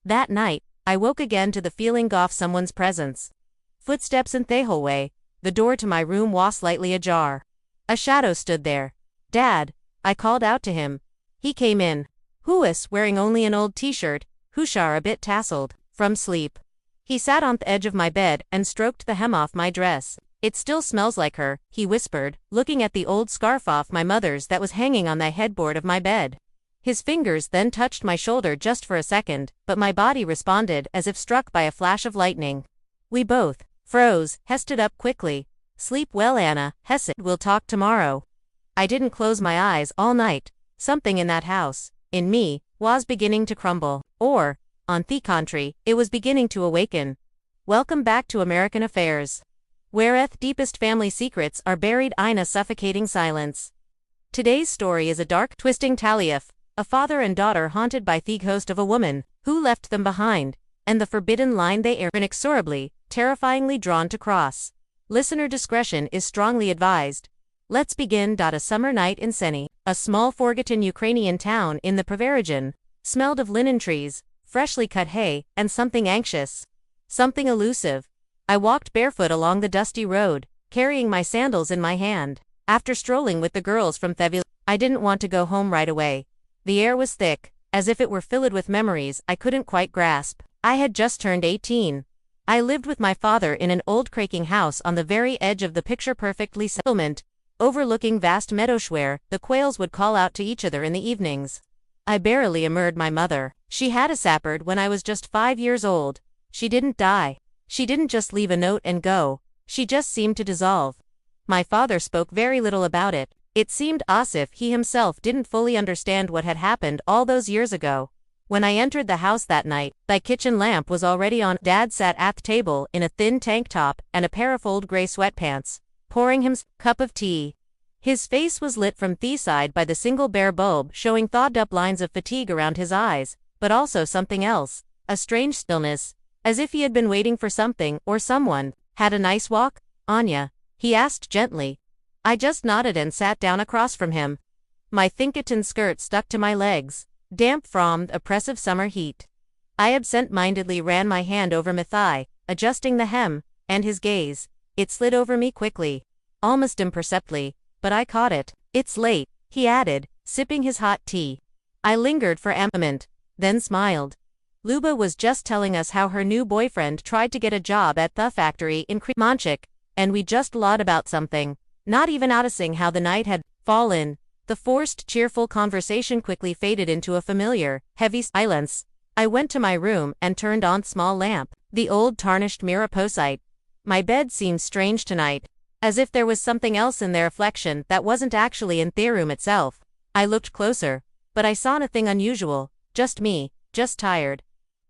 That night, I woke again to the feeling of someone's presence. Footsteps in the hallway. The door to my room was slightly ajar. A shadow stood there. "Dad," I called out to him. He came in. Huis, wearing only an old t-shirt, hushar a bit tasseled, from sleep. He sat on the edge of my bed and stroked the hem off my dress. "It still smells like her," he whispered, looking at the old scarf off my mother's that was hanging on the headboard of my bed. His fingers then touched my shoulder just for a second, but my body responded as if struck by a flash of lightning. We both froze, hested up quickly. "Sleep well, Anna," he said. "We'll talk tomorrow." I didn't close my eyes all night. Something in that house, in me, was beginning to crumble. Or, on the contrary, it was beginning to awaken. Welcome back to American Affairs, where the deepest family secrets are buried in a suffocating silence. Today's story is a dark, twisting tale of a father and daughter haunted by the ghost of a woman who left them behind, and the forbidden line they are inexorably, terrifyingly drawn to cross. Listener discretion is strongly advised. Let's begin. A summer night in Seni, a small forgotten Ukrainian town in the Pravia region, smelled of linen trees, freshly cut hay, and something anxious. Something elusive. I walked barefoot along the dusty road, carrying my sandals in my hand. After strolling with the girls from the I didn't want to go home right away. The air was thick, as if it were filled with memories I couldn't quite grasp. I had just turned 18. I lived with my father in an old cracking house on the very edge of the picture-perfectly settlement, overlooking vast meadows where the quails would call out to each other in the evenings. I barely remembered my mother. She had a sappered when I was just 5 years old. She didn't die. She didn't just leave a note and go. She just seemed to dissolve. My father spoke very little about it. It seemed as if he himself didn't fully understand what had happened all those years ago. When I entered the house that night, the kitchen lamp was already on. Dad sat at the table in a thin tank top and a pair of old gray sweatpants, pouring him a cup of tea. His face was lit from the side by the single bare bulb showing thawed-up lines of fatigue around his eyes, but also something else, a strange stillness, as if he had been waiting for something or someone. "Had a nice walk, Anya?" he asked gently. I just nodded and sat down across from him. My thinkaton skirt stuck to my legs, damp from the oppressive summer heat. I absent-mindedly ran my hand over my thigh, adjusting the hem, and his gaze. It slid over me quickly, almost imperceptibly, but I caught it. "It's late," he added, sipping his hot tea. I lingered for a moment, then smiled. Luba was just telling us how her new boyfriend tried to get a job at the factory in Kremenchuk, and we just lied about something, not even noticing how the night had fallen. The forced, cheerful conversation quickly faded into a familiar, heavy silence. I went to my room and turned on the small lamp, the old tarnished mirror posite. My bed seemed strange tonight, as if there was something else in their reflection that wasn't actually in the room itself. I looked closer, but I saw nothing unusual, just me, just tired.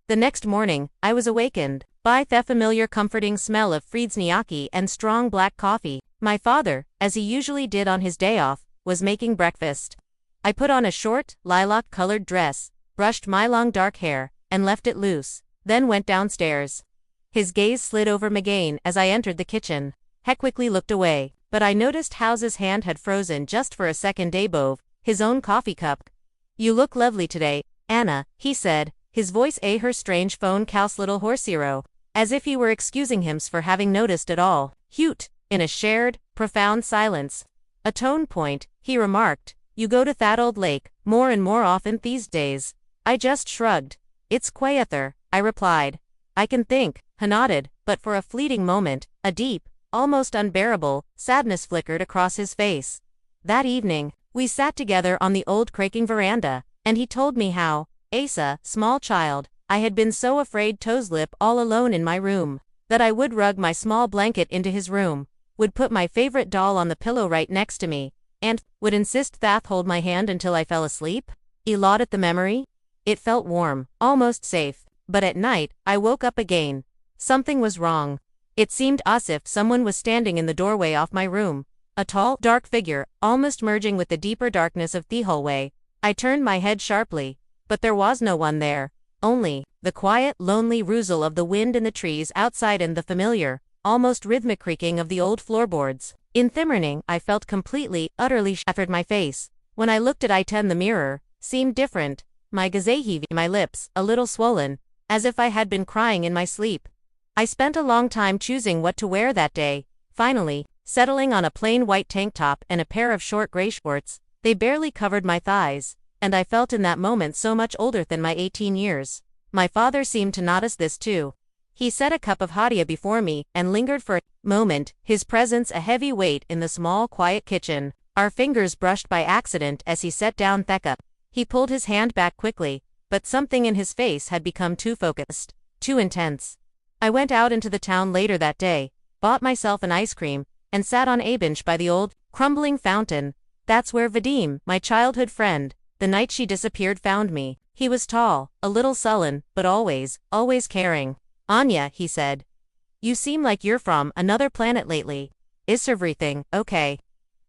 The next morning, I was awakened by the familiar comforting smell of Friedsniaki and strong black coffee. My father, as he usually did on his day off, was making breakfast. I put on a short, lilac-colored dress, brushed my long dark hair, and left it loose, then went downstairs. His gaze slid over Megan as I entered the kitchen. He quickly looked away, but I noticed how his hand had frozen just for a second above his own coffee cup. "You look lovely today, Anna," he said, his voice her strange phone cal's little horsero, as if he were excusing him for having noticed at all. "Hute," in a shared, profound silence. "A tone point," he remarked. "You go to that old lake more and more often these days." I just shrugged. "It's quieter," I replied. "I can think," he nodded, but for a fleeting moment, a deep, almost unbearable, sadness flickered across his face. That evening, we sat together on the old cracking veranda, and he told me how, Asa, small child, I had been so afraid to sleep all alone in my room, that I would rug my small blanket into his room, would put my favorite doll on the pillow right next to me, and would insist that hold my hand until I fell asleep. He lauded at the memory. It felt warm, almost safe, but at night, I woke up again. Something was wrong. It seemed as if someone was standing in the doorway of my room, a tall, dark figure, almost merging with the deeper darkness of the hallway. I turned my head sharply, but there was no one there, only the quiet, lonely rustle of the wind in the trees outside and the familiar, almost rhythmic creaking of the old floorboards. In the morning, I felt completely, utterly shattered. My face, when I looked at it in the mirror, seemed different. My gazehivi, my lips, a little swollen, as if I had been crying in my sleep. I spent a long time choosing what to wear that day, finally, settling on a plain white tank top and a pair of short gray shorts. They barely covered my thighs, and I felt in that moment so much older than my 18 years. My father seemed to notice this too. He set a cup of hadia before me and lingered for a moment, his presence a heavy weight in the small, quiet kitchen. Our fingers brushed by accident as he set down Theka. He pulled his hand back quickly, but something in his face had become too focused, too intense. I went out into the town later that day, bought myself an ice cream, and sat on a bench by the old, crumbling fountain. That's where Vadim, my childhood friend, the night she disappeared, found me. He was tall, a little sullen, but always caring. "Anya," he said. "You seem like you're from another planet lately. Is everything okay?"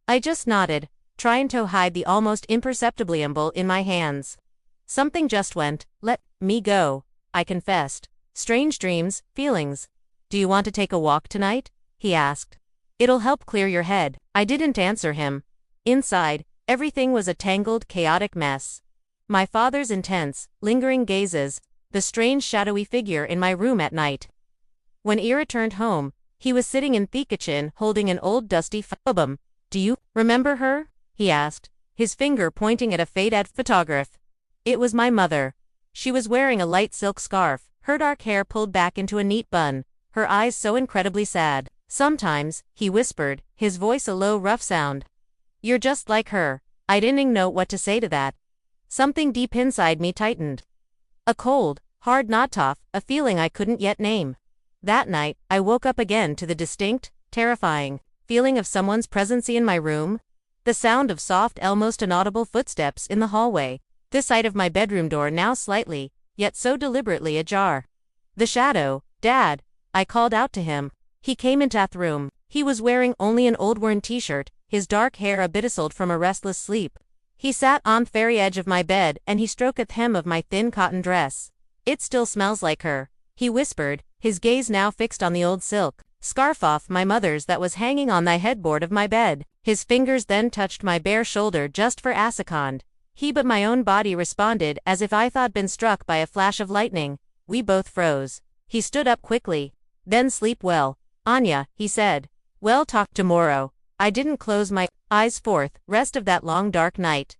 I just nodded, trying to hide the almost imperceptible tremble in my hands. "Something just went, let me go," I confessed. "Strange dreams, feelings. Do you want to take a walk tonight?" he asked. "It'll help clear your head." I didn't answer him. Inside, everything was a tangled, chaotic mess. My father's intense, lingering gazes, the strange shadowy figure in my room at night. When I returned home, he was sitting in the kitchen holding an old dusty album. "Do you remember her?" he asked, his finger pointing at a faded photograph. It was my mother. She was wearing a light silk scarf, her dark hair pulled back into a neat bun, her eyes so incredibly sad. "Sometimes," he whispered, his voice a low, rough sound. "You're just like her." I didn't know what to say to that. Something deep inside me tightened. A cold, hard knot, a feeling I couldn't yet name. That night, I woke up again to the distinct, terrifying feeling of someone's presence in my room. The sound of soft, almost inaudible footsteps in the hallway. The sight of my bedroom door now slightly, yet so deliberately ajar. "The shadow, Dad," I called out to him. He came into the room. He was wearing only an old worn t-shirt, his dark hair a bit tousled from a restless sleep. He sat on the very edge of my bed and he stroked the hem of my thin cotton dress. "It still smells like her," he whispered, his gaze now fixed on the old silk scarf off my mother's that was hanging on the headboard of my bed. His fingers then touched my bare shoulder just for a second. But my own body responded as if I thought been struck by a flash of lightning. We both froze. He stood up quickly. "Then sleep well, Anya," he said. "We'll talk tomorrow." I didn't close my eyes for the rest of that long dark night.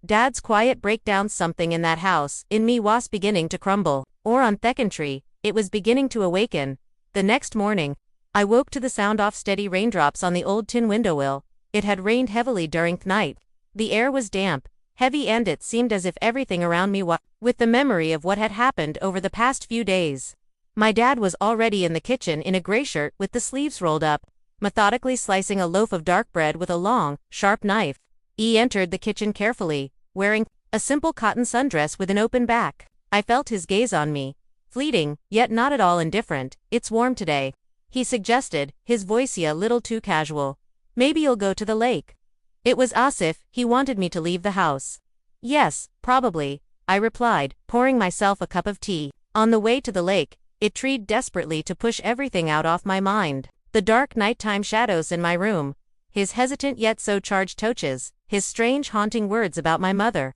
Dad's quiet breakdown, something in that house, in me was beginning to crumble. Or on second tree, it was beginning to awaken. The next morning, I woke to the sound of steady raindrops on the old tin window sill. It had rained heavily during the night. The air was damp, heavy, and it seemed as if everything around me was with the memory of what had happened over the past few days. My dad was already in the kitchen in a gray shirt with the sleeves rolled up, methodically slicing a loaf of dark bread with a long, sharp knife. He entered the kitchen carefully, wearing a simple cotton sundress with an open back. I felt his gaze on me, fleeting, yet not at all indifferent. "It's warm today," he suggested, his voice a little too casual. "Maybe you'll go to the lake." It was as if he wanted me to leave the house. "Yes, probably," I replied, pouring myself a cup of tea. On the way to the lake, I tried desperately to push everything out of my mind. The dark nighttime shadows in my room, his hesitant yet so charged touches, his strange haunting words about my mother.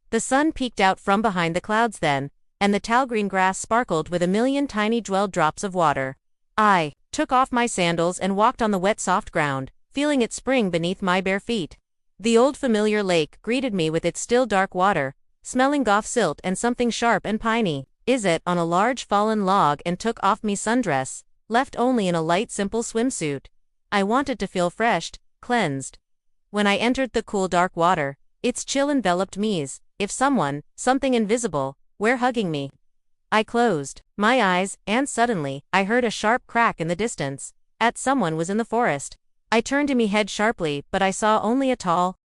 The sun peeked out from behind the clouds then, and the tall green grass sparkled with a million tiny jeweled drops of water. I took off my sandals and walked on the wet soft ground, feeling it spring beneath my bare feet. The old familiar lake greeted me with its still dark water, smelling of silt and something sharp and piney. It on a large fallen log and took off me sundress, left only in a light simple swimsuit. I wanted to feel fresh, cleansed. When I entered the cool dark water, its chill enveloped me as if something invisible, were hugging me. I closed my eyes, and suddenly, I heard a sharp crack in the distance. Someone was in the forest. I turned my head sharply, but I saw only a tall,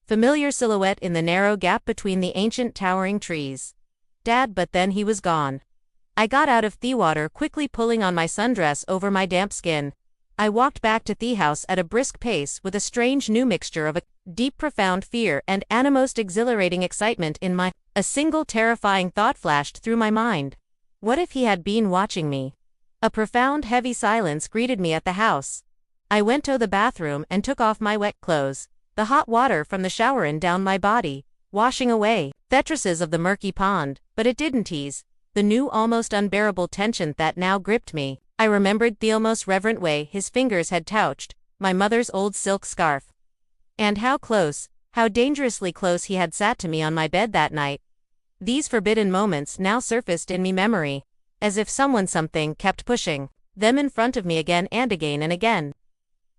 familiar silhouette in the narrow gap between the ancient towering trees. Dad, but then he was gone. I got out of the water quickly, pulling on my sundress over my damp skin. I walked back to the house at a brisk pace with a strange new mixture of a deep profound fear and an most exhilarating excitement in my. A single terrifying thought flashed through my mind. What if he had been watching me? A profound heavy silence greeted me at the house. I went to the bathroom and took off my wet clothes. The hot water from the shower ran down my body, washing away the traces of the murky pond, but it didn't ease the new almost unbearable tension that now gripped me. I remembered the almost reverent way his fingers had touched my mother's old silk scarf. And how close, how dangerously close he had sat to me on my bed that night. These forbidden moments now surfaced in me memory, as if something kept pushing them in front of me again and again and again.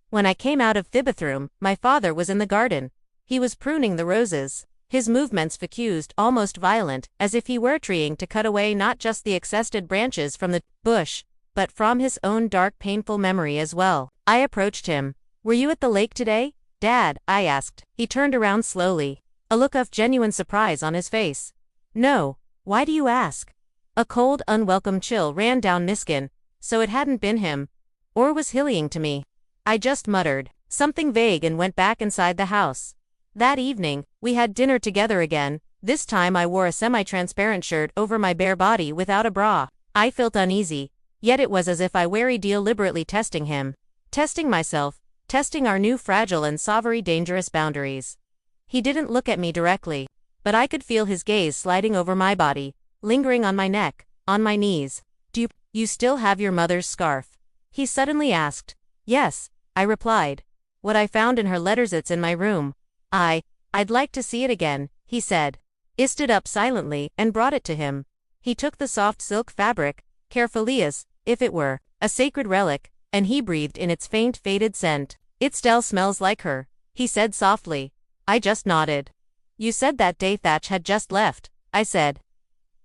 When I came out of the bathroom, my father was in the garden. He was pruning the roses, his movements focused, almost violent, as if he were trying to cut away not just the exhausted branches from the bush, but from his own dark, painful memory as well. I approached him. "Were you at the lake today, Dad?" I asked. He turned around slowly, a look of genuine surprise on his face. "No, why do you ask?" A cold, unwelcome chill ran down my skin. So it hadn't been him. Or was hillying to me. I just muttered something vague and went back inside the house. That evening, we had dinner together again. This time I wore a semi-transparent shirt over my bare body without a bra. I felt uneasy, yet it was as if I were deliberately testing him. Testing myself, testing our new fragile and sovereign dangerous boundaries. He didn't look at me directly, but I could feel his gaze sliding over my body, lingering on my neck, on my knees. "Do you still have your mother's scarf?" he suddenly asked. "Yes," I replied. "What I found in her letters, it's in my room." I'd like to see it again," he said. I stood up silently and brought it to him. He took the soft silk fabric, carefully as if it were a sacred relic, and he breathed in its faint, faded scent. "It still smells like her," he said softly. I just nodded. "You said that day Thatch had just left," I said.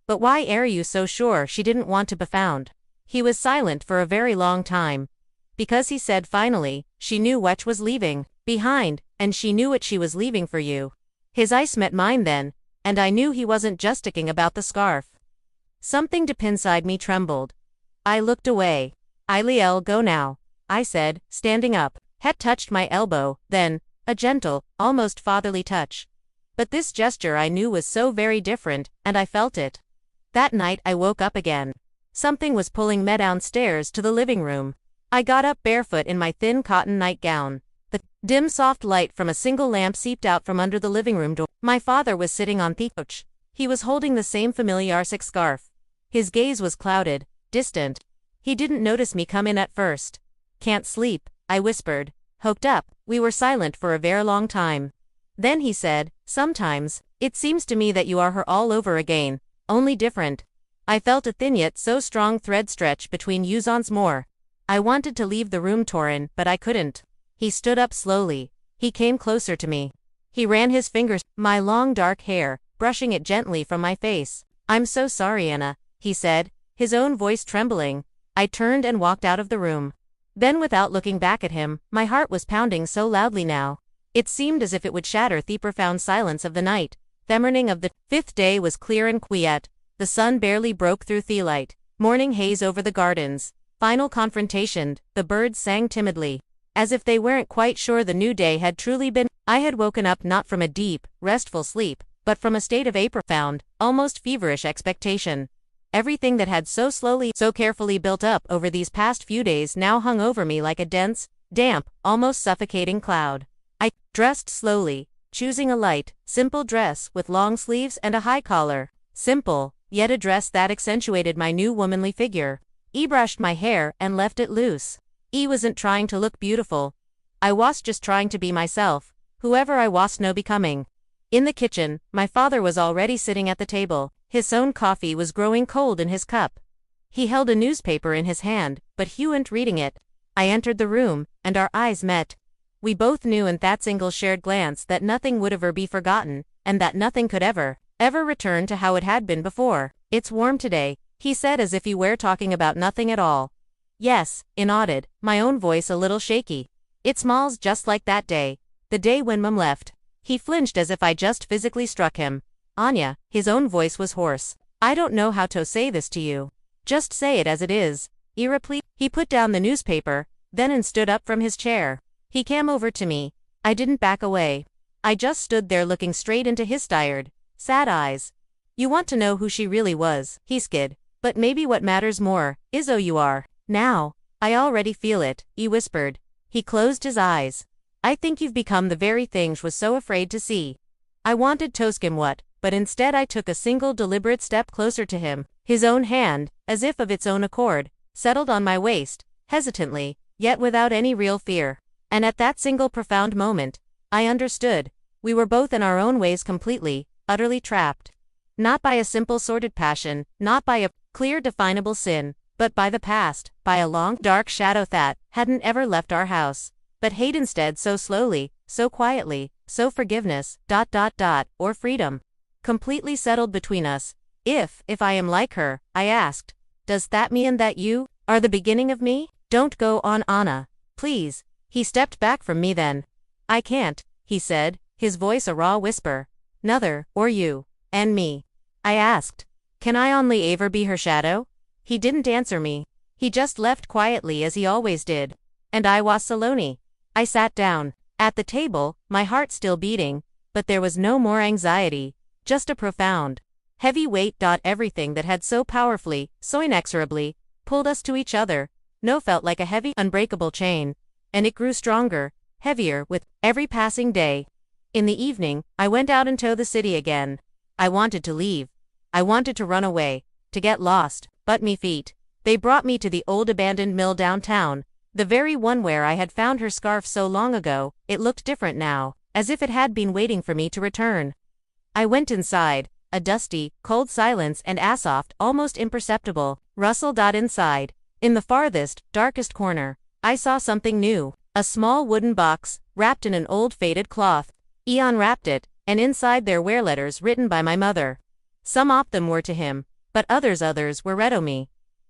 "But why are you so sure she didn't want to be found?" He was silent for a very long time. "Because," he said finally, "she knew what was leaving behind, and she knew what she was leaving for you." His eyes met mine then, and I knew he wasn't just talking about the scarf. Something deep inside me trembled. I looked away. "I'll go now," I said, standing up. Het touched my elbow, then, a gentle, almost fatherly touch. But this gesture I knew was so very different, and I felt it. That night I woke up again. Something was pulling me downstairs to the living room. I got up barefoot in my thin cotton nightgown. The dim soft light from a single lamp seeped out from under the living room door. My father was sitting on the couch. He was holding the same familiar silk scarf. His gaze was clouded, distant. He didn't notice me come in at first. "Can't sleep," I whispered. Hooked up. We were silent for a very long time. Then he said, "Sometimes, it seems to me that you are her all over again, only different." I felt a thin yet so strong thread stretch between us once more. I wanted to leave the room, Torin, but I couldn't. He stood up slowly. He came closer to me. He ran his fingers through my long dark hair, brushing it gently from my face. "I'm so sorry, Anna," he said, his own voice trembling. I turned and walked out of the room. Then, without looking back at him, my heart was pounding so loudly now. It seemed as if it would shatter the profound silence of the night. The morning of the 5th day was clear and quiet. The sun barely broke through the light. Morning haze over the gardens. Final confrontation. The birds sang timidly, as if they weren't quite sure the new day had truly been. I had woken up not from a deep, restful sleep, but from a state of a profound, almost feverish expectation. Everything that had so slowly, so carefully built up over these past few days now hung over me like a dense, damp, almost suffocating cloud. I dressed slowly, choosing a light, simple dress with long sleeves and a high collar. Simple, yet a dress that accentuated my new womanly figure. I brushed my hair and left it loose. I wasn't trying to look beautiful. I was just trying to be myself, whoever I was no becoming. In the kitchen, my father was already sitting at the table. His own coffee was growing cold in his cup. He held a newspaper in his hand, but he wasn't reading it. I entered the room, and our eyes met. We both knew in that single shared glance that nothing would ever be forgotten, and that nothing could ever return to how it had been before. "It's warm today," he said as if he were talking about nothing at all. "Yes," I nodded, my own voice a little shaky. "It smells just like that day. The day when Mum left." He flinched as if I just physically struck him. "Anya," his own voice was hoarse. "I don't know how to say this to you. Just say it as it is." He put down the newspaper, then and stood up from his chair. He came over to me. I didn't back away. I just stood there looking straight into his tired, sad eyes. "You want to know who she really was," he skid. "But maybe what matters more is who you are now." "I already feel it," he whispered. He closed his eyes. "I think you've become the very thing I was so afraid to see." I wanted to ask him what but instead I took a single deliberate step closer to him. His own hand, as if of its own accord, settled on my waist, hesitantly, yet without any real fear. And at that single profound moment, I understood. We were both in our own ways completely, utterly trapped. Not by a simple sordid passion, not by a clear definable sin, but by the past, by a long, dark shadow that hadn't ever left our house, but hate instead so slowly, so quietly, so forgiveness, or freedom, completely settled between us. If I am like her, I asked, does that mean that you are the beginning of me? Don't go on, Anna. Please. He stepped back from me then. I can't, he said, his voice a raw whisper. Nother, or you, and me. I asked, can I only ever be her shadow? He didn't answer me. He just left quietly as he always did. And I was alone. I sat down. At the table, my heart still beating, but there was no more anxiety, just a profound, heavy weight. Everything that had so powerfully, so inexorably, pulled us to each other, now felt like a heavy, unbreakable chain, and it grew stronger, heavier, with every passing day. In the evening, I went out into the city again. I wanted to leave. I wanted to run away, to get lost, but me feet, they brought me to the old abandoned mill downtown, the very one where I had found her scarf so long ago. It looked different now, as if it had been waiting for me to return. I went inside, a dusty, cold silence and a soft, almost imperceptible rustle. Inside, in the farthest, darkest corner, I saw something new, a small wooden box, wrapped in an old faded cloth. I unwrapped it, and inside there were letters written by my mother. Some of them were to him, but others were read o' me.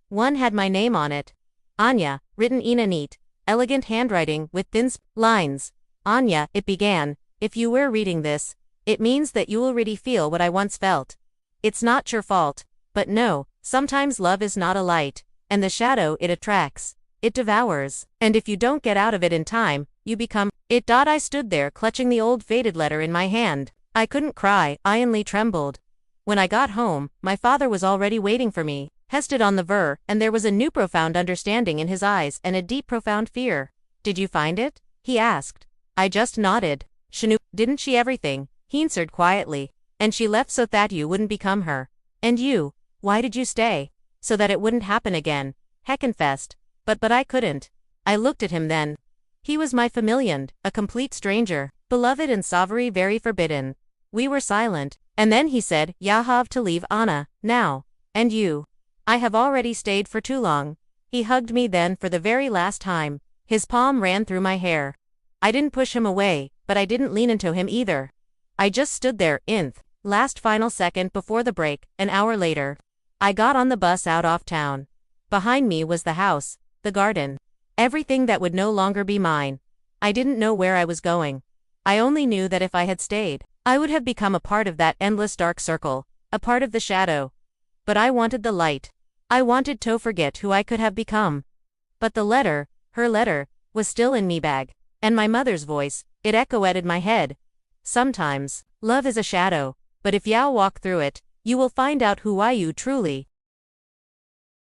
One had my name on it. Anya, written in a neat, elegant handwriting with thin lines. Anya, it began, if you were reading this, it means that you already feel what I once felt. It's not your fault, but no, sometimes love is not a light, and the shadow it attracts, it devours, and if you don't get out of it in time, you become it. I stood there clutching the old faded letter in my hand. I couldn't cry, I only trembled. When I got home, my father was already waiting for me. Hested on the ver, and there was a new profound understanding in his eyes and a deep profound fear. Did you find it? He asked. I just nodded. She knew, didn't she, everything? He answered quietly. And she left so that you wouldn't become her. And you, why did you stay? So that it wouldn't happen again. He confessed. But I couldn't. I looked at him then. He was my familiar, a complete stranger, beloved and sovereign, very forbidden. We were silent, and then he said, "Ya have to leave, Anna, now. And you? I have already stayed for too long." He hugged me then for the very last time. His palm ran through my hair. I didn't push him away, but I didn't lean into him either. I just stood there, last final second before the break. An hour later, I got on the bus out of town. Behind me was the house, the garden, everything that would no longer be mine. I didn't know where I was going. I only knew that if I had stayed, I would have become a part of that endless dark circle, a part of the shadow. But I wanted the light. I wanted to forget who I could have become. But the letter, her letter, was still in me bag, and my mother's voice, it echoed in my head. Sometimes, love is a shadow, but if you walk through it, you will find out who you truly